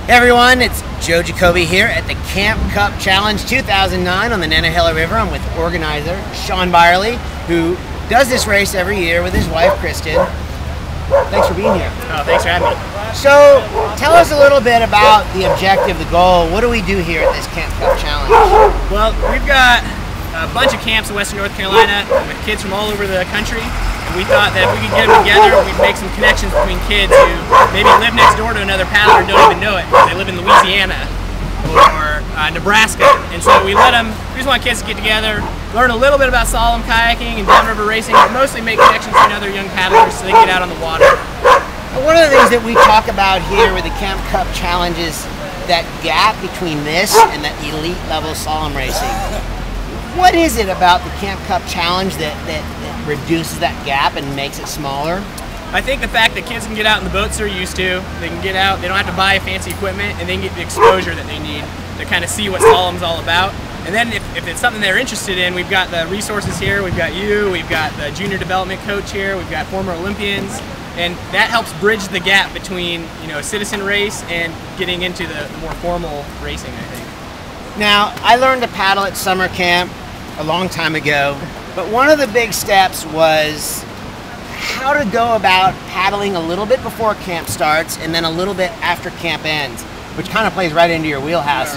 Hey everyone, it's Joe Jacobi here at the Camp Cup Challenge 2009 on the Nantahala River. I'm with organizer Sean Bierle, who does this race every year with his wife Kristen. Thanks for being here. Oh, thanks for having me. So, tell us a little bit about the objective, the goal. What do we do here at this Camp Cup Challenge? Well, we've got a bunch of camps in Western North Carolina with kids from all over the country. We thought that if we could get them together, we'd make some connections between kids who maybe live next door to another paddler and don't even know it. They live in Louisiana or Nebraska. And so we just want kids to get together, learn a little bit about slalom kayaking and downriver racing, but mostly make connections between other young paddlers so they can get out on the water. One of the things that we talk about here with the Camp Cup Challenge is that gap between this and that elite level slalom racing. What is it about the Camp Cup Challenge that reduces that gap and makes it smaller? I think the fact that kids can get out in the boats they're used to, they can get out, they don't have to buy fancy equipment, and they can get the exposure that they need to kind of see what slalom's all about. And then if it's something they're interested in, we've got the resources here, we've got you, we've got the junior development coach here, we've got former Olympians, and that helps bridge the gap between a citizen race and getting into the more formal racing, I think. Now, I learned to paddle at summer camp a long time ago, but one of the big steps was how to go about paddling a little bit before camp starts and then a little bit after camp ends, which kind of plays right into your wheelhouse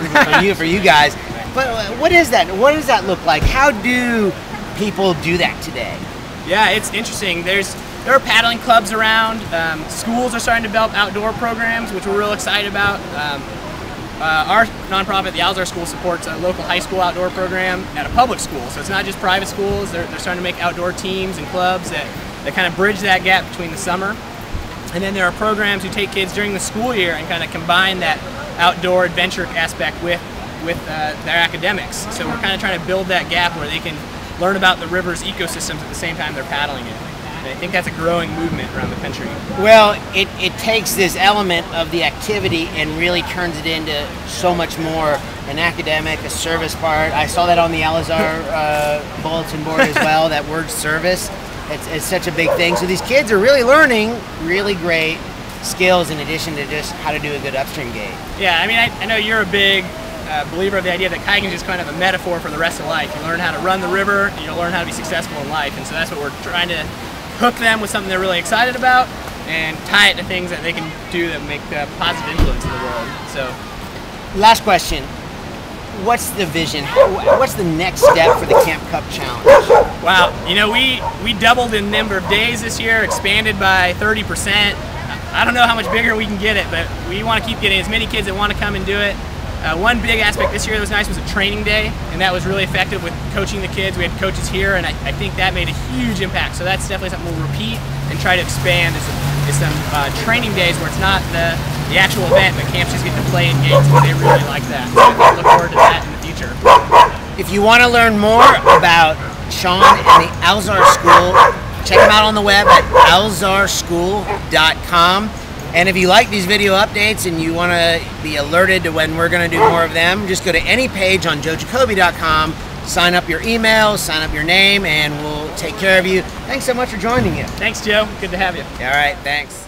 for you guys. But what is that? What does that look like? How do people do that today? Yeah, it's interesting. There are paddling clubs around. Schools are starting to develop outdoor programs, which we're real excited about. Our nonprofit, the Alzar School, supports a local high school outdoor program at a public school. So it's not just private schools. They're starting to make outdoor teams and clubs that kind of bridge that gap between the summer. And then there are programs who take kids during the school year and kind of combine that outdoor adventure aspect with their academics. So we're kind of trying to build that gap where they can learn about the river's ecosystems at the same time they're paddling it. And I think that's a growing movement around the country. Well, it takes this element of the activity and really turns it into so much more an academic, a service part. I saw that on the Alzar bulletin board as well, that word service. It's such a big thing. So these kids are really learning really great skills in addition to just how to do a good upstream gait. Yeah, I mean, I know you're a big believer of the idea that kayaking is just kind of a metaphor for the rest of life. You learn how to run the river, and you'll learn how to be successful in life. And so that's what we're trying to hook them with, something they're really excited about, and tie it to things that they can do that make a positive influence in the world. So, last question. What's the vision? What's the next step for the Camp Cup Challenge? Wow, we doubled in number of days this year, expanded by 30%. I don't know how much bigger we can get it, but we want to keep getting as many kids that want to come and do it. One big aspect this year that was nice was a training day, and that was really effective with coaching the kids. We had coaches here, and I think that made a huge impact. So that's definitely something we'll repeat and try to expand is some training days where it's not the actual event, but camps just get to play in games, and they really like that. So I look forward to that in the future. If you want to learn more about Sean and the Alzar School, check them out on the web at alzarschool.com. And if you like these video updates and you want to be alerted to when we're going to do more of them, just go to any page on joejacobi.com, sign up your email, sign up your name, and we'll take care of you. Thanks so much for joining you. Thanks, Joe. Good to have you. All right, thanks.